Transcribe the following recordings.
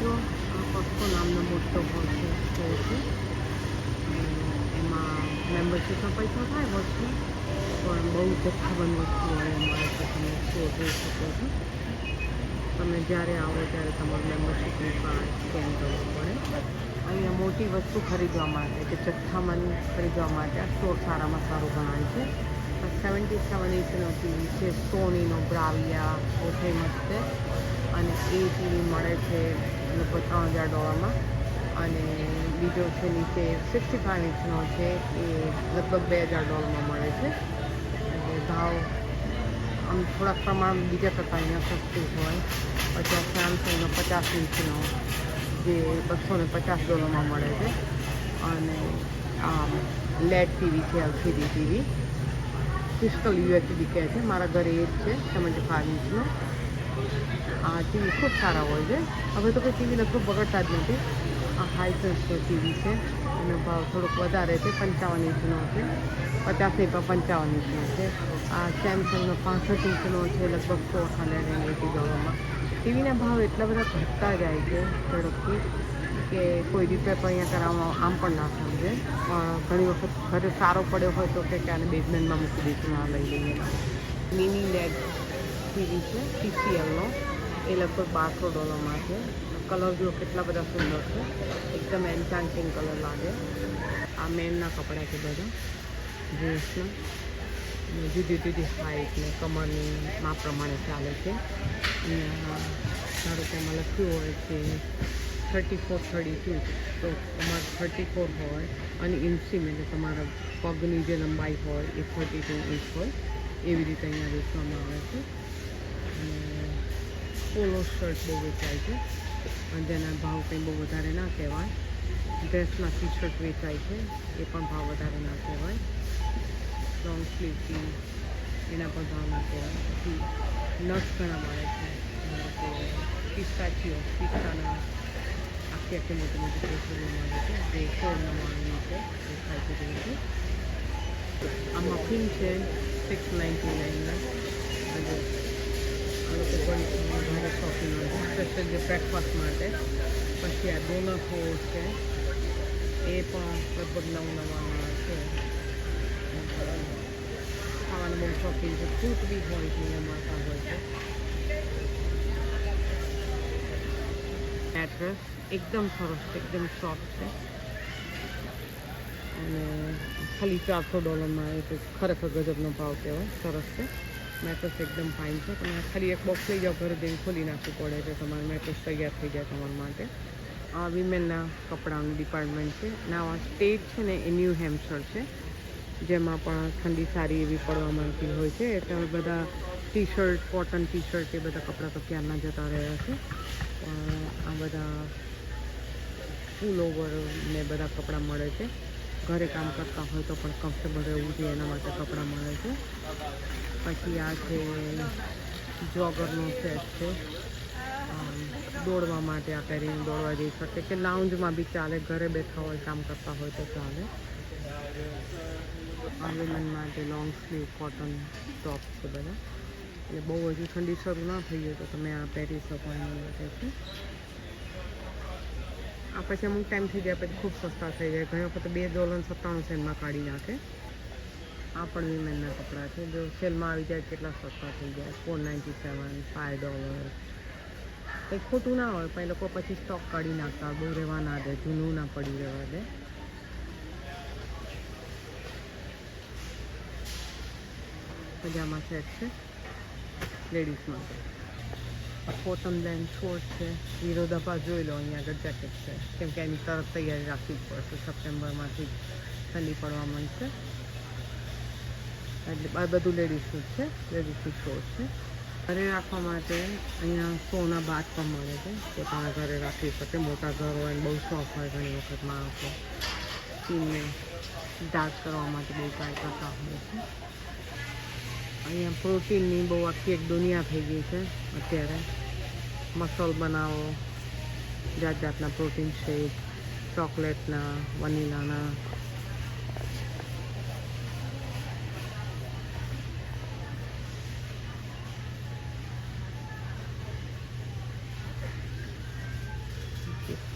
જો આ કોસ્કો નામનો મોટો હોલ છે સ્ટોર છે. એમાં મેમ્બરશીપના પૈસા થાય વર્ષે, પણ બહુ જથ્થાબંધ વસ્તુઓ મળે છે. તમે સ્ટોર જોઈ શકો છો. તમે જ્યારે આવો ત્યારે તમારું મેમ્બરશીપનું કાર્ડ સ્કેન કરવું પડે. અહીંયા મોટી વસ્તુ ખરીદવા માટે કે જથ્થામાં ખરીદવા માટે આ સ્ટોર સારામાં સારું ગણાય છે. 77 ઇંચનો ટીવી છે, સોનીનો બ્રાવિયા, બહુ ફેમસ છે. અને એ ટીવી મળે છે લગભગ $3000 અને બીજો છે નીચે 65 ઇંચનો છે, એ લગભગ $2000 મળે છે. એટલે ભાવ આમ થોડાક પ્રમાણ બીજા કરતાં અહીંયા સસ્તું હોય. પછી સેમસંગનો 50 ઇંચનો જે $250 મળે છે. અને લેડ ટીવી છે, LCD ટીવી, ક્રિસ્ટલ UHD કહે છે. મારા ઘરે એ જ છે, 75 ઇંચનો. આ ટીવી ખૂબ સારા હોય છે. હવે તો કોઈ ટીવી લગભગ બગડતા જ નથી. આ હાઈસેન્સનો ટીવી છે, એનો ભાવ થોડોક વધારે છે, 55 ઇંચનો છે, 50 નહીં પણ 55 ઇંચનો છે. આ સેમસંગનો 65 ઇંચનો છે, લગભગ $480. ટીવીના ભાવ એટલા બધા ઘટતા જાય છે ઝડપથી કે કોઈ રિપેર પણ અહીંયા કરાવવામાં આમ પણ ના સમજે. પણ ઘણી વખત ઘરે સારો પડ્યો હોય તો કે આને બેઝમેન્ટમાં મૂકી દઈશું, ના લઈ લઈએ. મિની લેડ ટીવી છે TCLનો, એ લગભગ $1200 છે. કલર જુઓ કેટલા બધા સુંદર છે, એકદમ એન્ચાન્ટિંગ કલર લાગે. આ મેનના કપડાં છે બધા જીન્સના, જુદી જુદી હાઈટ ને કમરની માપ પ્રમાણે ચાલે છે. અહીંયા ધારો કે એમાં લખ્યું હોય છે 34-32, તો તમારે 34 હોય અને ઇન્ચીમ એટલે તમારા પગની જે લંબાઈ હોય એ 32 ઇંચ હોય. એવી રીતે અહીંયા વેચવામાં આવે છે. અને પોલો શર્ટ બહુ વેચાય છે, અને જેના ભાવ કંઈ બહુ વધારે ના કહેવાય. ડ્રેસના ટી શર્ટ વેચાય છે, એ પણ ભાવ વધારે ના કહેવાય. લોંગ સ્લીવ ટી, એના પણ ભાવ ના કહેવાય. પછી નટ્સ ઘણા મળે છે, પિસ્તાના આખી મોટી મોટી કોથળીઓ મળે છે, જે 1699 છે, દેખાય છે જેવી. આ મફિન છે 699ના. અને આ લોકો પણ વધારે શોપિંગ હોય છે, સ્પેશિયલ જે બ્રેકફાસ્ટ માટે. પછી આ ડોનટ હોલ છે, એ પણ લગભગ $999 છે. ખાવાનું બહુ શોખીન છે, ફ્રૂટ બી હોય છે, અહીંયા મળતા હોય છે. મેટ્રેસ એકદમ સરસ છે, એકદમ સોફ્ટ છે, અને ખાલી $400 એ તો ખરેખર ગજબનો ભાવ કહેવાય. સરસ છે મેટ્રેસ, એકદમ ફાઇન છે. તમે ખાલી એક બોક્સ લઈ જાઓ, ઘરે જઈને ખોલી નાખવું પડે એટલે તમારું મેટ્રેસ તૈયાર થઈ જાય તમારા માટે. આ વિમેનના કપડાનું ડિપાર્ટમેન્ટ છે. ના આ સ્ટેટ છે ને એ ન્યૂ હેમ્પશર છે, જેમાં પણ ઠંડી સારી એવી પડવા માંગતી હોય છે. એટલે હવે બધા T shirt, cotton T shirt, એ બધા કપડાં તો ક્યારના જતા રહ્યા છે. પણ આ બધા ફૂલ ઓવર ને બધા કપડાં મળે છે. ઘરે કામ કરતા હોય તો પણ કમ્ફર્ટેબલ રહેવું જોઈએ એના માટે કપડાં મળે છે. પછી આ છે જોગરનો સેટ છે, દોડવા માટે આ પહેરીને દોડવા જઈ શકે, કે લાઉન્જમાં બી ચાલે, ઘરે બેઠા હોય કામ કરતા હોય તો ચાલે. આ વિમેન માટે લોંગ સ્લીવ કોટન ટોપ છે બધા. એટલે બહુ હજુ ઠંડી શરૂ ના થઈ હોય તો તમે આ પહેરી શકો એના માટે છે. આ પછી અમુક ટાઈમ થઈ જાય પછી ખૂબ સસ્તા થઈ જાય. ઘણી વખત $2.97 કાઢી નાખે. આ પણ વિમેનના કપડાં છે, જો સેલમાં આવી જાય કેટલા સસ્તા થઈ જાય, $4.97, $5. કંઈ ખોટું ના હોય, પણ એ લોકો પછી સ્ટોક કાઢી નાખતા, બહુ રહેવા ના દે, જૂનું ના પડી રહેવા દે. પજામા સેટ છે લેડીઝ માટે. કોટન લેન્ડ શોર્ટ છે, વિરોધાભાસ જોઈ લો, અહીંયા આગળ જેકેટ છે, કેમ કે એની તરત તૈયારી રાખવી જ પડશે. સપ્ટેમ્બરમાંથી ઠંડી પડવા માંડશે. એટલે આ બધું લેડીઝનું જ છે, લેડીઝની શોર્ટ છે. ઘરે રાખવા માટે અહીંયા સોના બાદ પણ મળે છે, પોતાના ઘરે રાખી શકે. મોટા ઘર હોય ને બહુ શોખ હોય ઘણી વખત માણસો સ્કીનને ડાર્ક કરવા માટે બહુ ટ્રાય કરતા હોય છે. અહીંયા પ્રોટીનની બહુ આખી એક દુનિયા થઈ ગઈ છે અત્યારે. મસલ બનાવો, જાત જાતના પ્રોટીન શેક, ચોકલેટના, વનીલાના.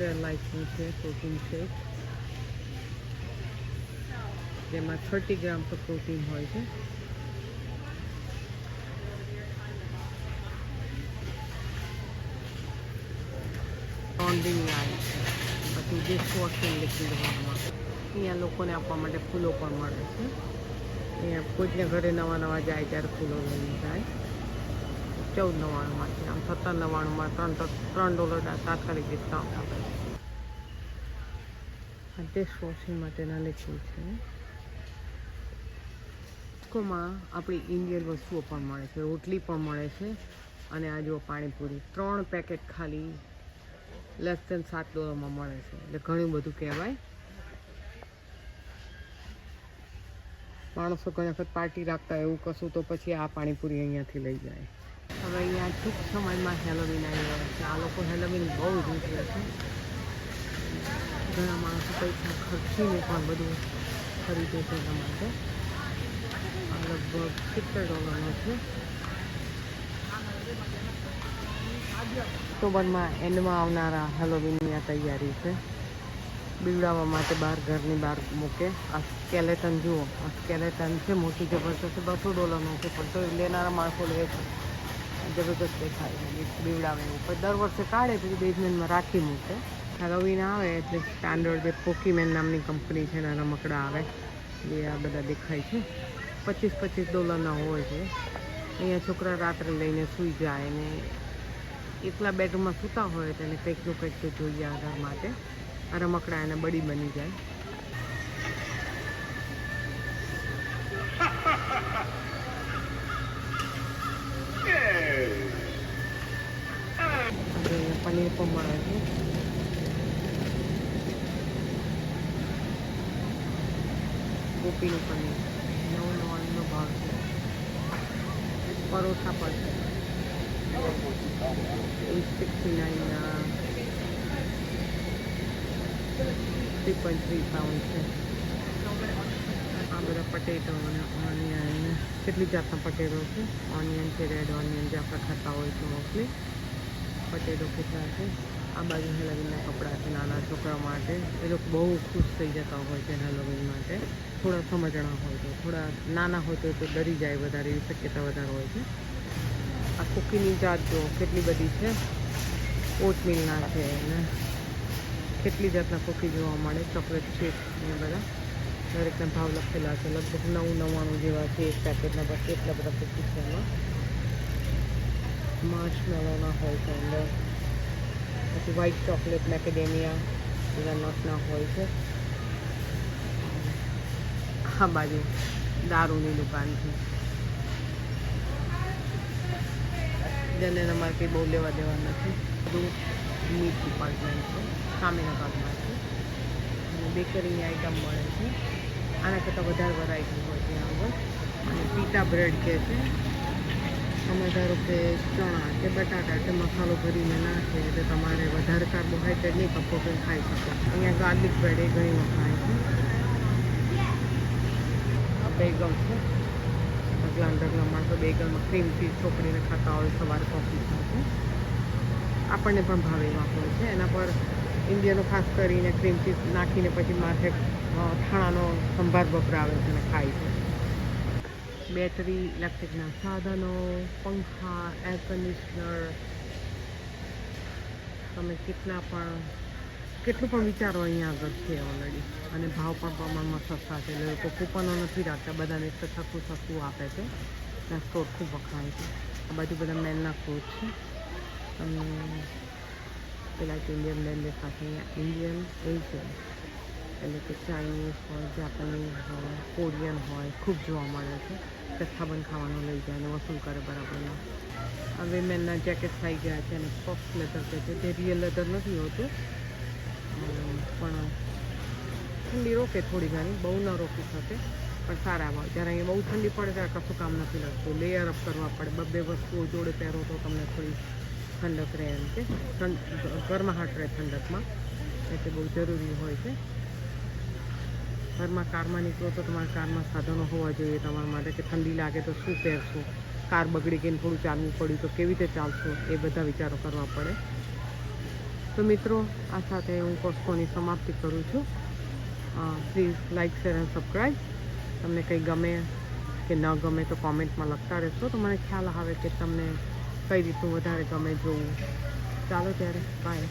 ઇલેક્ટ્રોલાઇટનું છે પ્રોટીન શેક, જેમાં 30 ગ્રામ પર પ્રોટીન હોય છે. લોન્ડ્રીની આવી છે, પછી ડિશવોશિંગ લિક્વિડ માટે. અહીંયા લોકોને આપવા માટે ફૂલો પણ મળે છે. અહીંયા કોઈને ઘરે નવા જાય ત્યારે ફૂલો લઈને જાય. $14.99 છે. આમ $17.99 $3 તાત્કાલિક ડિસ્કાઉન્ટ આપે છે. આ ડિશવોશિંગ માટેના લિક્વિડ છે. માં આપણી ઇન્ડિયન વસ્તુઓ પણ મળે છે, રોટલી પણ મળે છે, અને આ જો પાણીપુરી 3 પેકેટ ખાલી લેસ દેન $7 મળે છે, એટલે ઘણું બધું કહેવાય. માણસો ઘણી વખત પાર્ટી રાખતા એવું કશું તો પછી આ પાણીપુરી અહીંયાથી લઈ જાય. હવે અહીંયા ટૂંક સમયમાં હેલોવીન આવી રહ્યો છે. આ લોકો હેલોવીન બહુ જ ઉજવે છે. ઘણા માણસો પૈસા ખર્ચીને પણ બધું ખરીદે છે એના માટે. આ લગભગ $70 છે. ઓક્ટોબરમાં એન્ડમાં આવનારા હેલોવીનની આ તૈયારી છે. બીવડાવવા માટે ઘરની બહાર મૂકે. આ સ્કેલેટન જુઓ, આ સ્કેલેટન છે, મોટી જબરદસ્ત $200 છે, પણ તો લેનારા માણસો લે છે. જબરદસ્ત દેખાય બીવડાવે એવું. પણ દર વર્ષે કાઢે પછી બેઝમેન્ટમાં રાખી મૂકે. હેલોવીન આવે એટલે સ્ટાન્ડર્ડ જે પોકીમેન નામની કંપની છે એના રમકડા આવે, જે આ બધા દેખાય છે. $25 હોય છે. અહીંયા છોકરા રાત્રે લઈને સૂઈ જાય ને એકલા બેડરૂમમાં સૂતા હોય તો એને કંઈકનું કંઈક તો જોઈએ આ ઘર માટે. આ રમકડા એને બડી બની જાય. પનીર પણ મળે છે. ગોપીનું પનીર $9.99 ભાવ છે. પરોઠા પણ છે. 3.3 પાઉન્ડ છે. આ બધા પટેટો અને ઓનિયન, કેટલી જાતના પટેટો છે. ઓનિયન છે, રેડ ઓનિયન જે આપણે ખાતા હોય છે મોસ્ટલી. પટેટો કેટલા છે. આ બાજુ હેલોવીનના કપડાં છે નાના છોકરા માટે. એ લોકો બહુ ખુશ થઈ જતા હોય છે હેલોવીન માટે. થોડા સમજણા હોય તો, થોડા નાના હોય તો ડરી જાય વધારે, એવી શક્યતા વધારે હોય છે. આ કુકીની જાત જો કેટલી બધી છે. ઓટમીલના છે ને કેટલી જાતના કુકી જોવા મળે. ચોકલેટ ચીપ ને બધા દરેકના ભાવ લખેલા છે. લગભગ $9.99 જેવા છે એક પેકેટના. બસ એટલા બધા કુકી છે એમાં. માર્શમેલોના હોય છે અંદર. પછી વ્હાઈટ ચોકલેટ મેકેડેમિયા બધા નટના હોય છે. આ બાજુ દારૂની દુકાન છે, જેને અમારે કંઈ બહુ લેવા દેવા નથી. બધું મીટ ડિપાર્ટમેન્ટ છે, સામેના ભાગમાં છે. અને બેકરીની આઈટમ મળે છે. આના કરતાં વધારે વેરાયટી હોય ત્યાં આગળ. અને પીટા બ્રેડ કહે છે. તમે ધારો કે ચણા કે બટાટા કે મસાલો ભરીને નાખે એટલે તમારે વધારે કાર્બોહાઈડ્રેટ નહીં પણ પ્રોટીન ખાઈ શકો. અહીંયા ગાર્લિક બ્રેડ એ ઘણી વખણાય છે. આ બેગલ છે. અગલા માણસો બેગલમાં ક્રીમ ચીઝ ચોપડીને ખાતા હોય સવારે કોફી સાથે. આપણને પણ ભાવે એવા હોય છે. એના પર ઇન્ડિયનો ખાસ કરીને ક્રીમ ચીઝ નાખીને પછી માથે થાણાનો સંભાર વપરાવે છે અને ખાય છે. બેટરી, ઇલેક્ટ્રિકના સાધનો, પંખા, એર કન્ડિશનર, તમે કેટલું પણ વિચારો અહીંયા આગળ છે ઓલરેડી. અને ભાવ પણ પ્રમાણમાં સસ્તા છે. એટલે લોકો કૂપનો નથી રાખતા, બધાને સસ્તું આપે છે. ત્યાં સ્ટોર ખૂબ વખણાય છે. આ બાજુ બધા મેનના ક્લોથ છે. અને પેલા ઇન્ડિયન મેન દેખાશે. અહીંયા ઇન્ડિયન એશિયન એટલે કે ચાઇનીઝ હોય, જાપાનીઝ હોય, કોરિયન હોય, ખૂબ જોવા મળે છે. જથ્થાબંધ ખાવાનું લઈ જાય અને વસૂલ કરે બરાબરના. આ વિમેનના જેકેટ્સ આવી ગયા છે અને સોફ્ટ લેધર કહે છે. તે રિયલ લેધર નથી હોતું, પણ ઠંડી રોકે થોડી ઘણી, બહુ ન રોકી શકે, પણ સારા હોય. જ્યારે અહીંયા બહુ ઠંડી પડે ત્યારે કશું કામ નથી લાગતું. લેયર અપ કરવા પડે. 2 વસ્તુઓ જોડે પહેરો તો તમને થોડી ઠંડક રહે. એમ કે ગરમાહટ રહે ઠંડકમાં, એટલે બહુ જરૂરી હોય છે. ઘરમાં કારમાં નીકળો તો તમારા કારમાં સાધનો હોવા જોઈએ તમારા માટે, કે ઠંડી લાગે તો શું પહેરશું, કાર બગડી ગઈને થોડું ચાલવું પડ્યું તો કેવી રીતે ચાલશું, એ બધા વિચારો કરવા પડે. તો મિત્રો, આ સાથે હું કોસ્કોની સમાપ્તિ કરું છું. Please like, share and subscribe. તમને કંઈ ગમે કે ન ગમે તો કોમેન્ટમાં લખતા રહેશો, તો મને ખ્યાલ આવે કે તમને કઈ રીતનું વધારે ગમે જોવું. ચાલો ત્યારે, બાય.